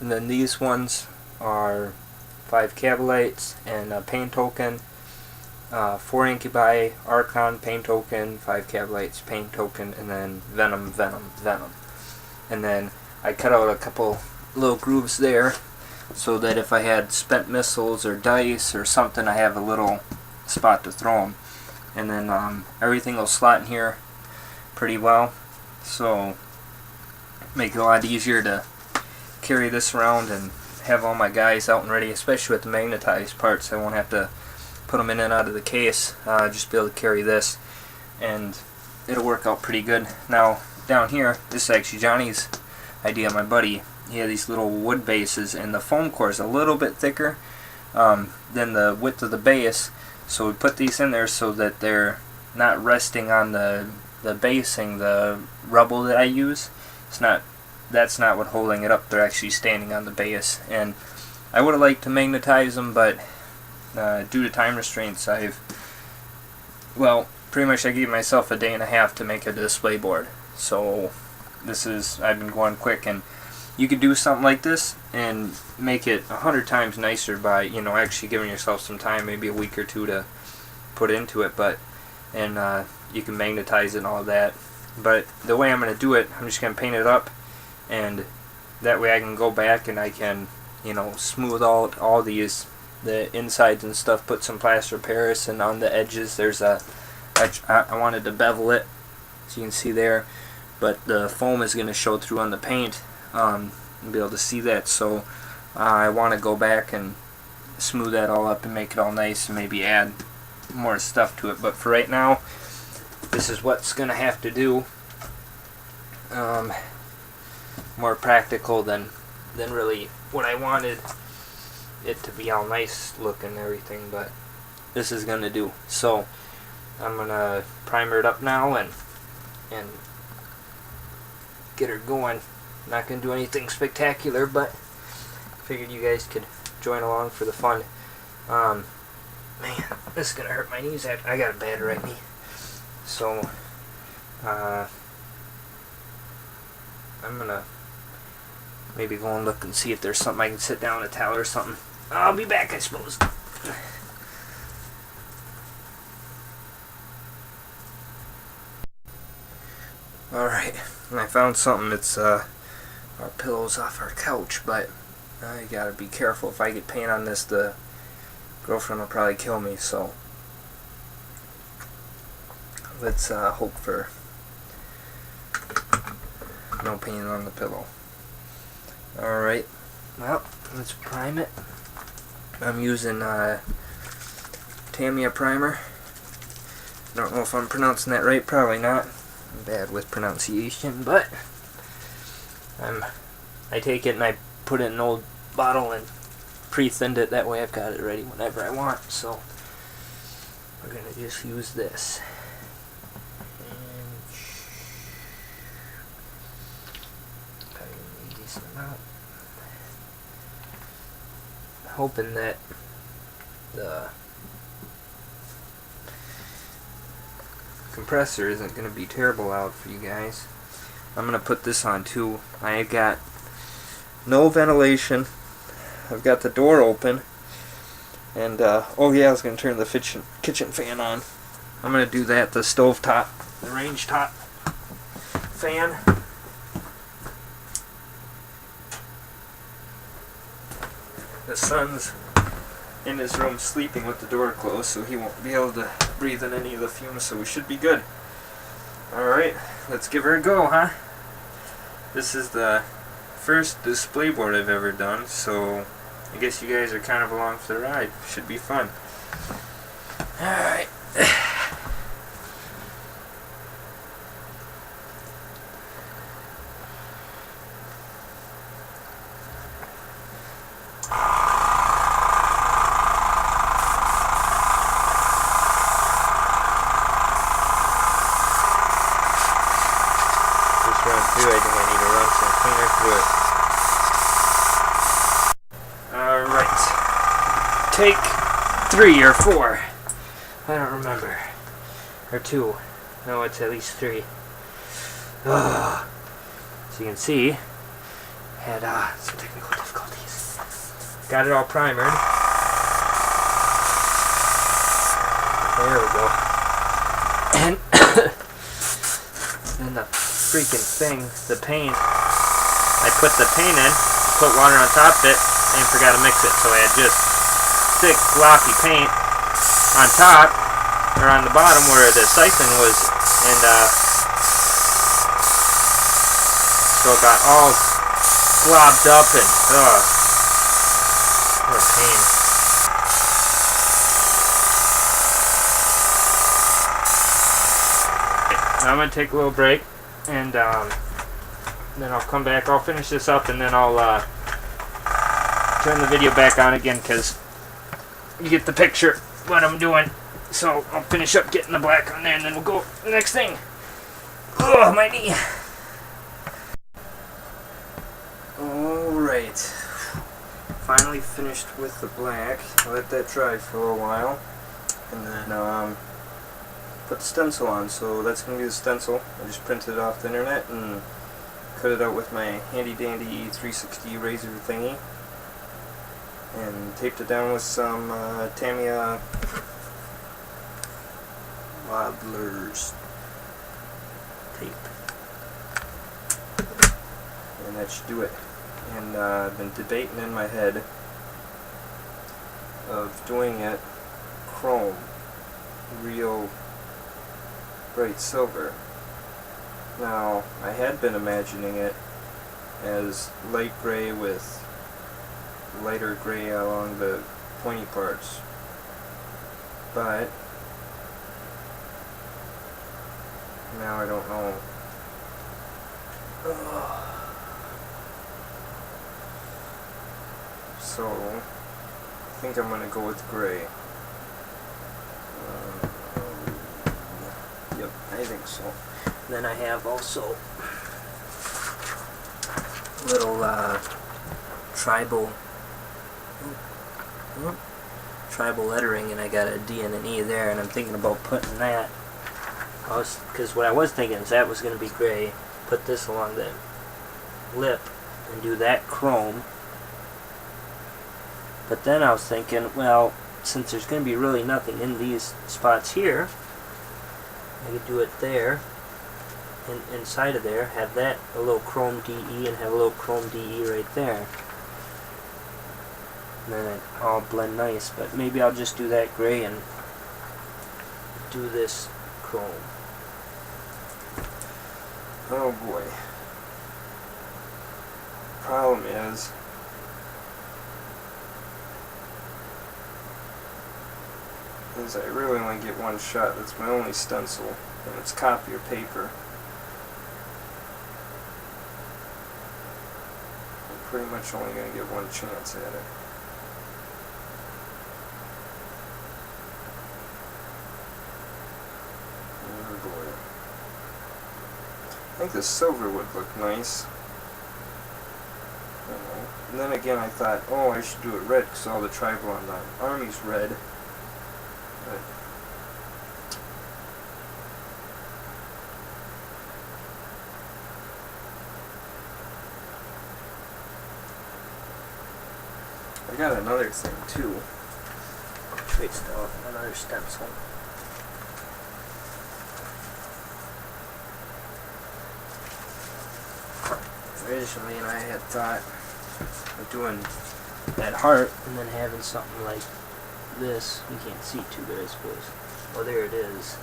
S1: And then these ones are 5 Kabalites and a pain token. 4 Incubi, Archon, pain token, 5 Kabalites, pain token, and then Venom. And then I cut out a couple little grooves there so that if I had spent missiles or dice or something, I have a little spot to throw them. And then everything will slot in here pretty well, so make it a lot easier to carry this around and have all my guys out and ready, especially with the magnetized parts. I won't have to put them in and out of the case, just be able to carry this, and it'll work out pretty good. Now down here, this is actually Johnny's idea, my buddy. He had these little wood bases, and the foam core is a little bit thicker than the width of the base, so we put these in there so that they're not resting on the basing, the rubble that I use. That's not what's holding it up. They're actually standing on the base, and I would have liked to magnetize them, but due to time restraints, pretty much I gave myself a day and a half to make a display board. So I've been going quick, and you could do something like this and make it 100 times nicer by, actually giving yourself some time, maybe a week or two to put into it, and you can magnetize it and all that. But the way I'm going to do it, I'm just going to paint it up, and that way I can go back and I can, smooth out all the insides and stuff, put some plaster Paris, and on the edges I wanted to bevel it, so you can see there, but the foam is going to show through on the paint, and be able to see that, so I want to go back and smooth that all up and make it all nice and maybe add more stuff to it. But for right now, this is what's going to have to do. More practical than really what I wanted it to be all nice looking and everything, but this is going to do. So I'm going to primer it up now and get her going. Not going to do anything spectacular, but figured you guys could join along for the fun. Man, this is going to hurt my knees. I got a bad right knee. So, I'm going to maybe go and look and see if there's something I can sit down, a towel or something. I'll be back, I suppose. Alright, I found something. It's our pillows off our couch, but I gotta be careful. If I get paint on this, the girlfriend will probably kill me, so let's hope for no paint on the pillow. Alright, well, let's prime it. I'm using Tamiya primer. Don't know if I'm pronouncing that right, probably not. I'm bad with pronunciation, but I take it and I put it in an old bottle and pre-thinned it, that way I've got it ready whenever I want. So we're going to just use this. And a decent amount. Hoping that the compressor isn't going to be terrible out for you guys. I'm going to put this on too. I got no ventilation. I've got the door open. And, oh yeah, I was going to turn the kitchen fan on. I'm going to do that, the stove top, the range top fan. The son's in his room sleeping with the door closed, so he won't be able to breathe in any of the fumes, so we should be good. Alright, let's give her a go, huh? This is the first display board I've ever done, so I guess you guys are kind of along for the ride. Should be fun. Alright. Run through, I think I need to run some cleaner through it. Alright. Take 3 or 4. I don't remember. Or 2. No, it's at least 3. Ugh. So you can see, had some technical difficulties. Got it all primered. There we go. And then the freaking thing, the paint, I put the paint in, put water on top of it, and forgot to mix it, so I had just thick, gloppy paint on top, or on the bottom where the siphon was, and so it got all globbed up, and what a pain. Now I'm going to take a little break, and then I'll come back. I'll finish this up, and then I'll turn the video back on again, because you get the picture what I'm doing. So I'll finish up getting the black on there, and then we'll go to the next thing. Oh, my knee. Alright. Finally finished with the black. I let that dry for a while, and then put the stencil on. So that's going to be the stencil. I just printed it off the internet and cut it out with my handy dandy 360 razor thingy, and taped it down with some Tamiya Waddler's tape, and that should do it. And I've been debating in my head of doing it chrome, real bright silver. Now, I had been imagining it as light gray with lighter gray along the pointy parts, but now I don't know. So I think I'm gonna go with gray. Yep, I think so. Then I have also little tribal lettering, and I got a D and an E there, and I'm thinking about putting that. Because what I was thinking is that was going to be gray. Put this along the lip and do that chrome. But then I was thinking, well, since there's going to be really nothing in these spots here, I could do it there, and inside of there, have that a little chrome DE, and have a little chrome DE right there. And then it all blend nice, but maybe I'll just do that gray and do this chrome. Oh boy. problem is I really only get one shot. That's my only stencil, and it's copier paper. I'm pretty much only going to get one chance at it. Oh boy. I think the silver would look nice. And then again I thought, oh, I should do it red because all the tribal on the army's red. But I got another thing too. Traced out another stencil. Originally, and I had thought of doing that heart and then having something like this. You can't see too good, I suppose. Oh, there it is.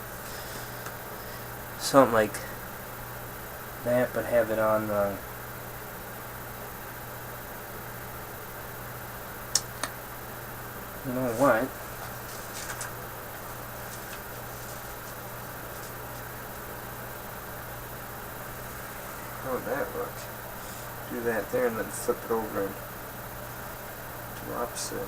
S1: Something like that, but have it on the you know what? How would that look? Do that there and then flip it over and do opposite.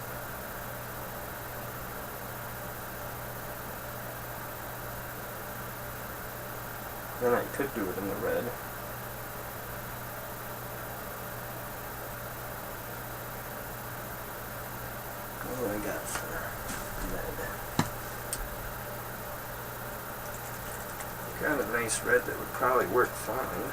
S1: Then I could do it in the red. What do I got for red? Got a nice red that would probably work fine.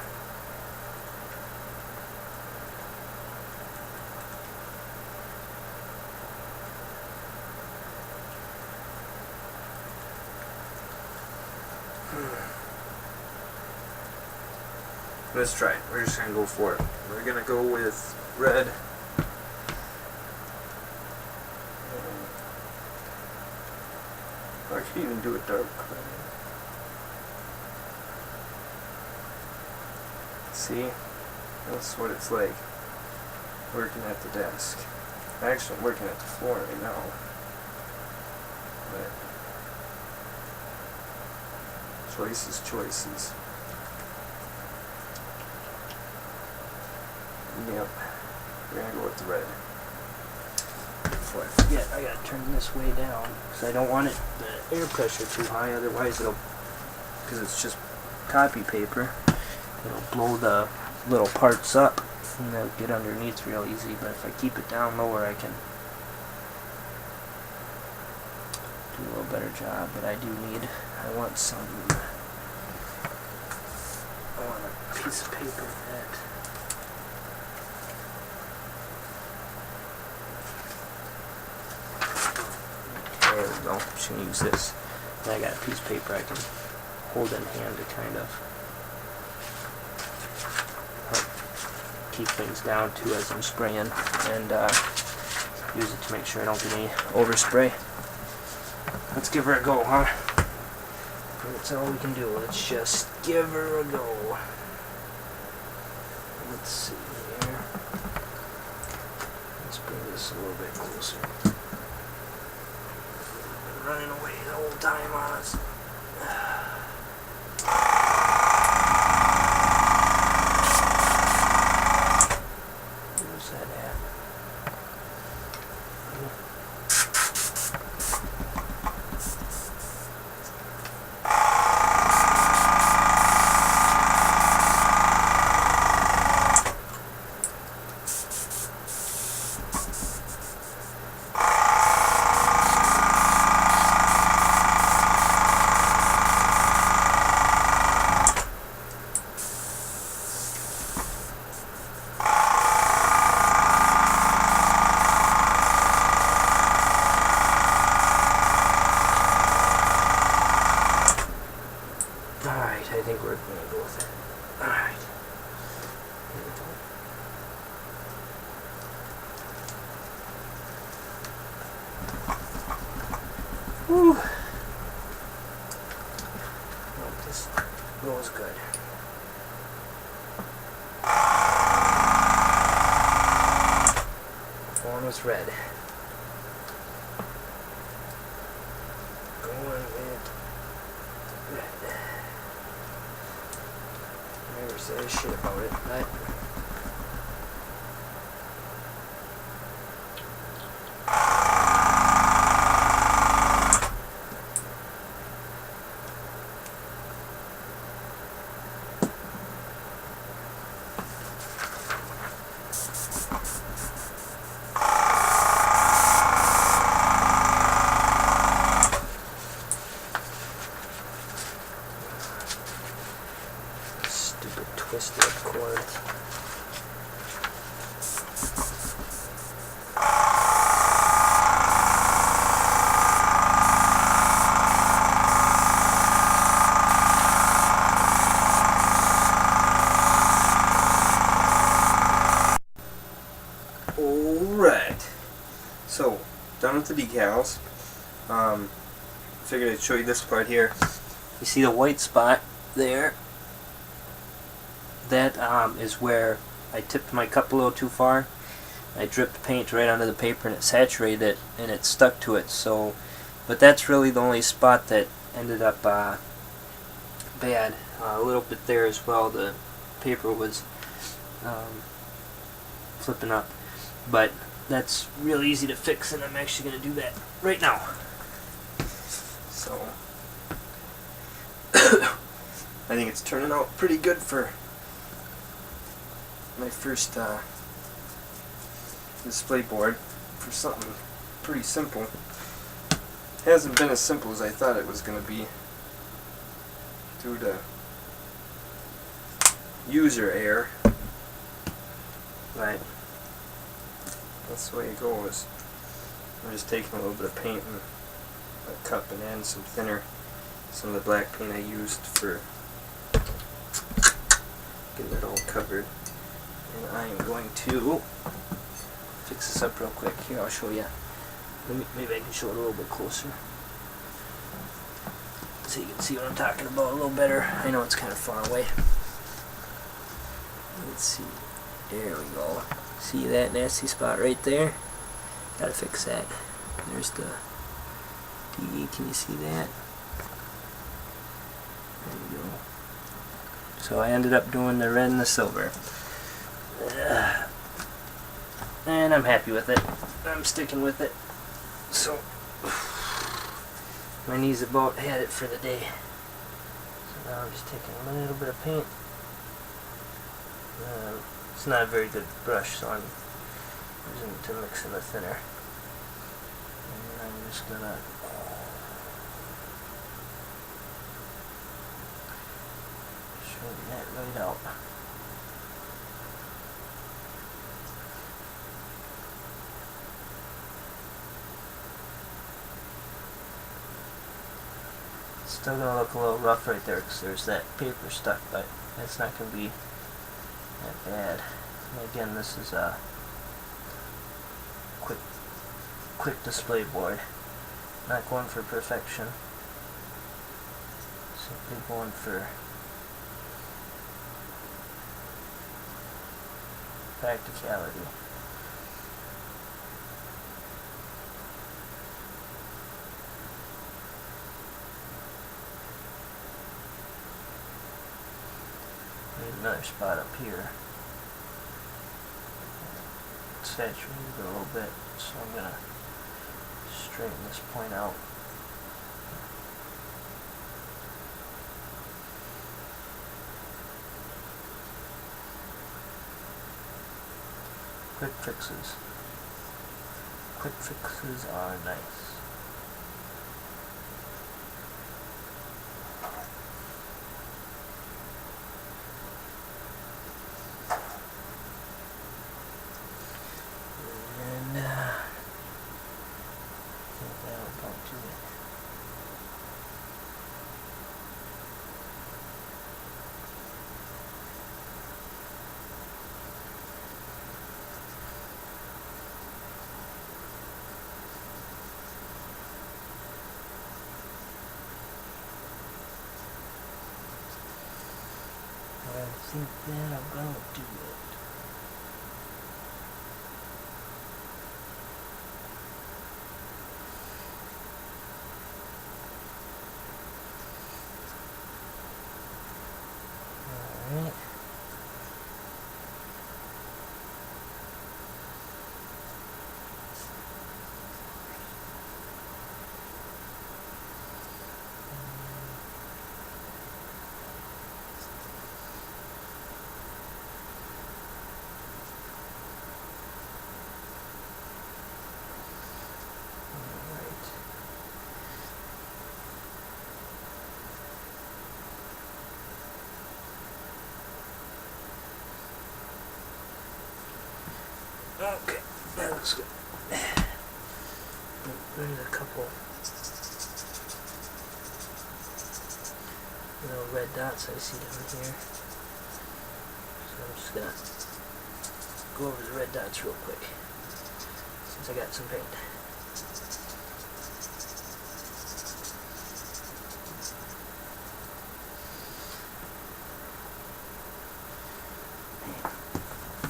S1: Let's try it. We're just gonna go for it. We're gonna go with red. I could even do a dark red. See? That's what it's like working at the desk. Actually, I'm working at the floor right now. But choices. Yep. We're gonna go with the red. Before I forget, I gotta turn this way down because I don't want it the air pressure too high. Otherwise, it'll, because it's just copy paper, it'll blow the little parts up and they'll get underneath real easy. But if I keep it down lower, I can do a little better job. But I want a piece of paper that. There we go. Just gonna use this. And I got a piece of paper I can hold in hand to kind of help keep things down too as I'm spraying, and use it to make sure I don't get any overspray. Let's give her a go, huh? That's all we can do. Let's just give her a go. Let's see here. Let's bring this a little bit closer. Running away the whole time on us. Where's that at? Alright, I think we're gonna go with it. Alright. Here we go. Whew. Hope this goes good. give a shit about it, but stupid twisted cords. Alright, so done with the decals. Figured I'd show you this part here. You see the white spot there? That is where I tipped my cup a little too far. I dripped paint right onto the paper and it saturated it and it stuck to it. So, but that's really the only spot that ended up bad. A little bit there as well. The paper was flipping up. But that's real easy to fix, and I'm actually going to do that right now. So, I think it's turning out pretty good for my first display board for something pretty simple. It hasn't been as simple as I thought it was going to be due to user error, but that's the way it goes. I'm just taking a little bit of paint and a cup and adding some thinner, some of the black paint I used for getting it all covered. And I am going to fix this up real quick. Here, I'll show you. Maybe I can show it a little bit closer so you can see what I'm talking about a little better. I know it's kind of far away. Let's see. There we go. See that nasty spot right there? Gotta fix that. There's the D. Can you see that? There we go. So I ended up doing the red and the silver. And I'm happy with it. I'm sticking with it. So my knees about had it for the day. So now I'm just taking a little bit of paint. It's not a very good brush, so I'm using it to mix in the thinner. And I'm just gonna straighten that right out. It's still gonna look a little rough right there because there's that paper stuck, but it's not gonna be that bad. And again, this is a quick display board. Not going for perfection. Simply going for practicality. Need another spot up here. It's saturated a little bit, so I'm gonna straighten this point out. Quick fixes. Quick fixes are nice. I think that I'm gonna do it. Alright.
S3: Let's go. There's a couple little red dots I see down here. So I'm just gonna go over the red dots real quick since I got some paint.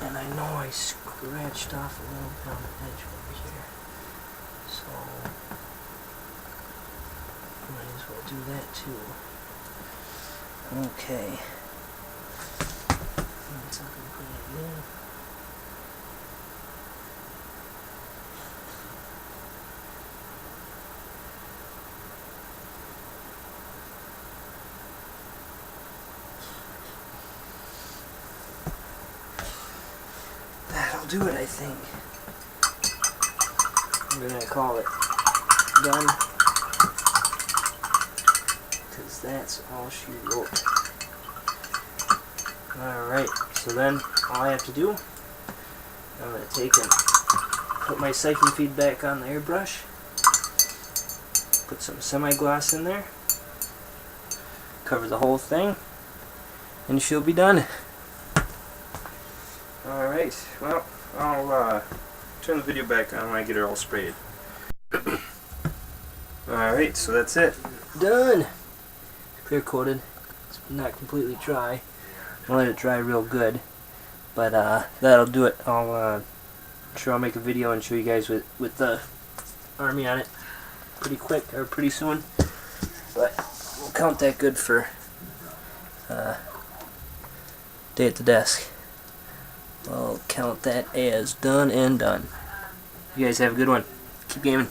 S3: And I know I scratched off a little bit on the edge over here, so might as well do that too. Okay. That's not gonna put it in. That'll do it, I think. I'm gonna call it done, because that's all she wrote. Alright, so then all I have to do, I'm gonna take and put my siphon feed back on the airbrush, put some semi-gloss in there, cover the whole thing, and she'll be done. Alright, well, I'll turn the video back on when I get her all sprayed. Alright, so that's it. Done! Clear coated. It's not completely dry. I'll let it dry real good. But that'll do it. I'm sure I'll make a video and show you guys with the Army on it pretty quick, or pretty soon. But we'll count that good for day at the desk. I'll count that as done and done. You guys have a good one. Keep gaming.